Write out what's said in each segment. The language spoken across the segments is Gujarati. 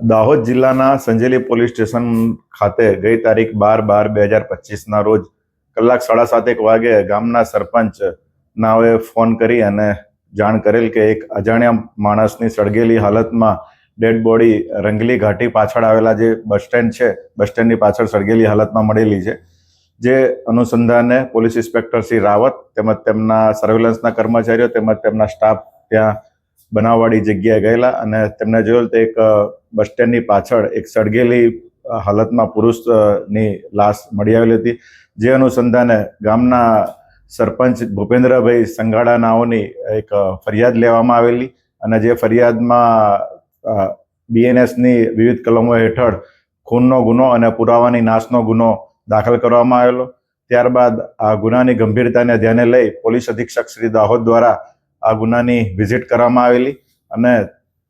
દાહોદ જિલ્લાના સંજેલી પોલીસ સ્ટેશન ખાતે ગઈ તારીખ 12/12/2025ના રોજ કલાક 7:30 વાગે ગામના સરપંચ નાઓએ ફોન કરી અને જાણ કરેલ કે એક અજાણ્યા માણસની સળગેલી હાલતમાં ડેડ બોડી રંગલી ઘાટી પાછળ આવેલા જે બસ સ્ટેન્ડ છે, બસ સ્ટેન્ડની પાછળ સળગેલી હાલતમાં મળેલી છે. જે અનુસંધાને પોલીસ ઇન્સ્પેક્ટર શ્રી રાવત તેમજ તેમના સર્વેલન્સના કર્મચારીઓ તેમજ તેમના સ્ટાફ ત્યાં બનાવવાળી જગ્યાએ ગયેલા અને તેમને જોયેલ તો એક બસ સ્ટેન્ડની પાછળ એક સળગેલી હાલતમાં પુરુષની લાશ મળી આવેલી હતી. જે અનુસંધાને ગામના સરપંચ ભૂપેન્દ્રભાઈ સંઘાડા નાઓની એક ફરિયાદ લેવામાં આવેલી અને જે ફરિયાદમાં BNSની વિવિધ કલમો હેઠળ ખૂનનો ગુનો અને પુરાવાની નાશનો ગુનો દાખલ કરવામાં આવેલો. ત્યારબાદ આ ગુનાની ગંભીરતાને ધ્યાને લઈ પોલીસ અધિક્ષક શ્રી દાહોદ દ્વારા આ ગુનાની વિઝિટ કરવામાં આવેલી અને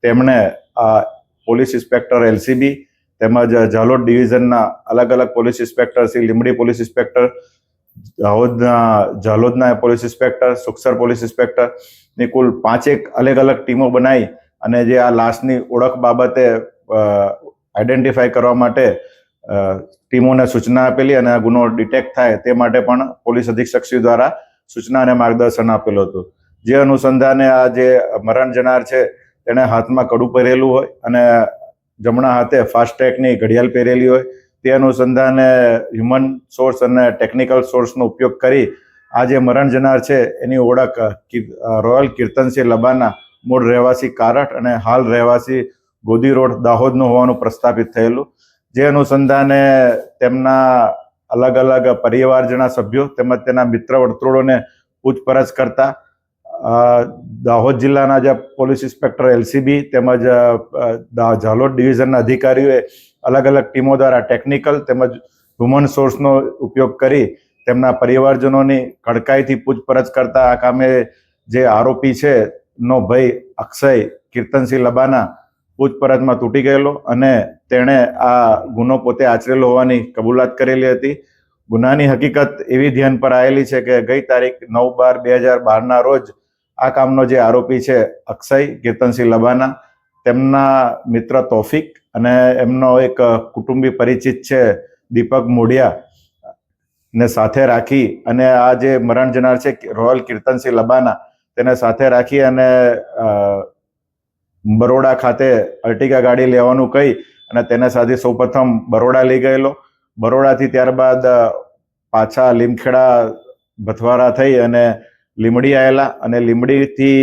તેમણે પોલીસ ઇન્સ્પેક્ટર LCB તેમજ ઝાલોદ ડિવિઝનના અલગ અલગ police inspector Shri Limbdi police inspector, ઝાલોદના પોલીસ ઇન્સ્પેક્ટર, સુખસર પોલીસ ઇન્સ્પેક્ટરની કુલ 5 અલગ અલગ ટીમો બનાવી અને જે આ લાશની ઓળખ બાબતે આઈડેન્ટિફાઈ કરવા માટે ટીમોને સૂચના આપેલી અને આ ગુનો ડિટેક્ટ થાય તે માટે પણ પોલીસ અધિક્ષકશ્રી દ્વારા સૂચના અને માર્ગદર્શન આપેલું હતું. જે અનુસંધાને આ જે મરણ જનાર છે તેણે હાથમાં કડું પહેરેલું હોય અને જમણા હાથે ફાસ્ટ્રેકની ઘડિયાળ પહેરેલી હોય. તે અનુસંધાને હ્યુમન સોર્સ અને ટેકનિકલ સોર્સનો ઉપયોગ કરી આ જે મરણ જનાર છે એની ઓળખ રોયલ કીર્તનસિંહ લબાના, મૂળ રહેવાસી કારઠ અને હાલ રહેવાસી ગોદી રોડ દાહોદનું હોવાનું પ્રસ્થાપિત થયેલું. જે અનુસંધાને તેમના અલગ અલગ પરિવારજના સભ્યો તેમજ તેના મિત્ર વર્તુળોને પૂછપરછ કરતા દાહોદ જિલ્લાના જે પોલીસ ઇન્સ્પેક્ટર LCB તેમજ ઝાલોદ ડિવિઝનના અધિકારીઓએ અલગ અલગ ટીમો દ્વારા ટેકનિકલ તેમજ હ્યુમન સોર્સનો ઉપયોગ કરી તેમના પરિવારજનોની કડકાઈથી પૂછપરછ કરતા આ કામે જે આરોપી છે નો ભાઈ અક્ષય કીર્તનસિંહ લબાના પૂછપરછમાં તૂટી ગયેલો અને તેણે આ ગુનો પોતે આચરેલો હોવાની કબૂલાત કરેલી હતી. ગુનાની હકીકત એવી ધ્યાન પર આવેલી છે કે ગઈ તારીખ 9/12/2012ના રોજ આ કામનો જે આરોપી છે અક્ષય કીર્તનસિંહ લબાના, તેમના મિત્ર તોફિક અને એમનો એક કુટુંબી પરિચિત છે દીપક મોઢિયા ને સાથે રાખી અને આ જે મરણ જનાર છે રોયલ કીર્તનસિંહ લબાના તેને સાથે રાખી અને બરોડા ખાતે અર્ટિગા ગાડી લેવાનું કહી અને તેને સાથે સૌપ્રથમ બરોડા લઈ ગયેલો. બરોડાથી ત્યારબાદ પાછા લીમખેડા ભથવારા થઈ અને લીંબડી આવેલા અને લીંબડીથી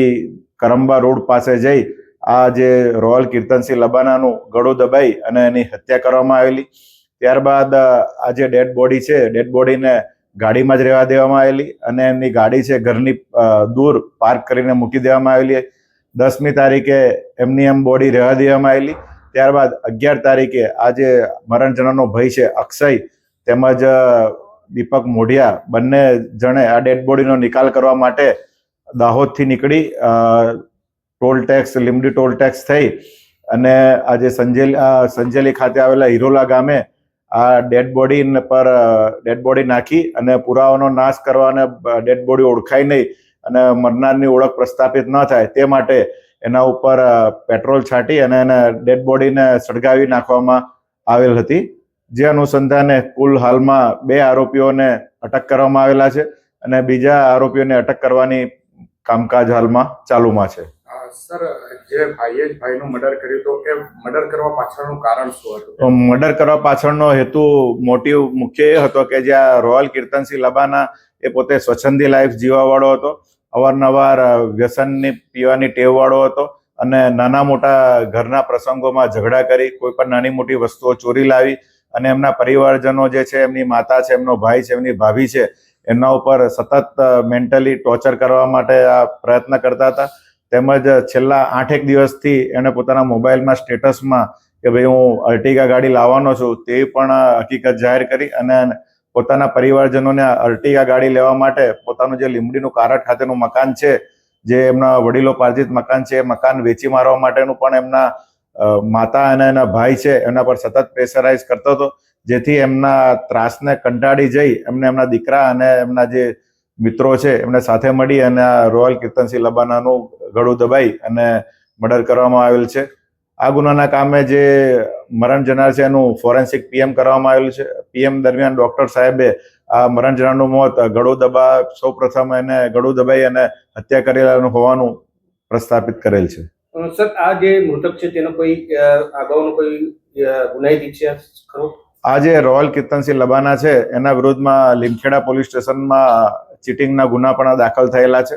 કરંબા રોડ પાસે જઈ આ જે રોયલ કીર્તનસિંહ લબાનાનું ગળું દબાઈ અને એની હત્યા કરવામાં આવેલી. ત્યારબાદ આ જે ડેડ બોડી છે, ડેડ બોડીને ગાડીમાં જ રહેવા દેવામાં આવેલી અને એમની ગાડી છે ઘરની દૂર પાર્ક કરીને મૂકી દેવામાં આવેલી. 10મી તારીખે એમની એમ બોડી રહેવા દેવામાં આવેલી. ત્યારબાદ 11 તારીખે આ જે મરણ જનારનો ભાઈ છે અક્ષય તેમજ દીપક મોઢિયા બંને જણે આ ડેડ બોડીનો નિકાલ કરવા માટે દાહોદથી નીકળી toll tax, Limbdi toll tax થઈ અને આજે સંજેલી ખાતે આવેલા હિરોલા ગામે આ ડેડ બોડી નાખી અને પુરાવાનો નાશ કરવા અને ડેડ બોડી ઓળખાય નહીં અને મરનારની ઓળખ પ્રસ્થાપિત ન થાય તે માટે એના ઉપર પેટ્રોલ છાંટી અને એને ડેડ બોડીને સળગાવી નાખવામાં આવેલ હતી. જે અનુસંધાને કુલ હાલમાં 2 આરોપીઓને અટક કરવામાં આવેલા છે અને બીજા આરોપીઓને અટક કરવાની કામકાજ હાલમાં ચાલુમાં છે. સર, જે ભાઈનું મર્ડર કર્યું તો એ મર્ડર કરવા પાછળનું કારણ શું હતું? મર્ડર કરવા પાછળનો હેતુ મુખ્ય એ હતો કે જ્યાં રોયલ કીર્તનસિંહ લબાના એ પોતે સ્વચ્છંદી લાઈફ જીવવાવાળો હતો, અવારનવાર વ્યસનની પીવાની ટેવવાળો હતો અને નાના મોટા ઘરના પ્રસંગોમાં ઝઘડા કરી કોઈ પણ નાની મોટી વસ્તુઓ ચોરી લાવી અને એમના પરિવારજનો જે છે, એમની માતા છે, એમનો ભાઈ છે, એમની ભાભી છે, એમના ઉપર સતત મેન્ટલી ટોર્ચર કરવા માટે આ પ્રયત્ન કરતા હતા. તેમજ છેલ્લા 8 દિવસથી એણે પોતાના મોબાઈલમાં સ્ટેટસમાં કે ભાઈ હું અર્ટિગા ગાડી લાવવાનો છું તે પણ હકીકત જાહેર કરી અને પોતાના પરિવારજનોને અર્ટિગા ગાડી લેવા માટે પોતાનું જે લીંબડીનું કારઠ ખાતેનું મકાન છે, જે એમના વડીલો પાર્જિત મકાન છે, એ મકાન વેચી મારવા માટેનું પણ એમના માતા અને એના ભાઈ છે એમના પર સતત પ્રેશરાઇઝ કરતો હતો. જેથી એમના ત્રાસને કંટાળી જઈ એમના દીકરા અને એમના જે મિત્રો છે એમને સાથે મળી અને આ રોયલ કીર્તનસિંહ લબાનાનું ગળું દબાઈ અને મર્ડર કરવામાં આવેલ છે. આ ગુનાના કામે જે મરણ જનાર છે એનું ફોરેન્સિક પીએમ કરવામાં આવેલું છે. પીએમ દરમિયાન ડોક્ટર સાહેબે આ મરણ જનારનું મોત સૌ પ્રથમ એને ગળું દબાઈ અને હત્યા કરેલાનું હોવાનું પ્રસ્થાપિત કરેલ છે. સર, આ જે મૃતક છે તેનો કોઈ અગાઉનો કોઈ ગુનાહિત ઇતિહાસ ખરો? આ જે રોયલ કીર્તનસિંહ લબાના છે એના વિરુદ્ધમાં લીમખેડા પોલીસ સ્ટેશનમાં ચીટિંગના ગુના પણ દાખલ થયેલા છે.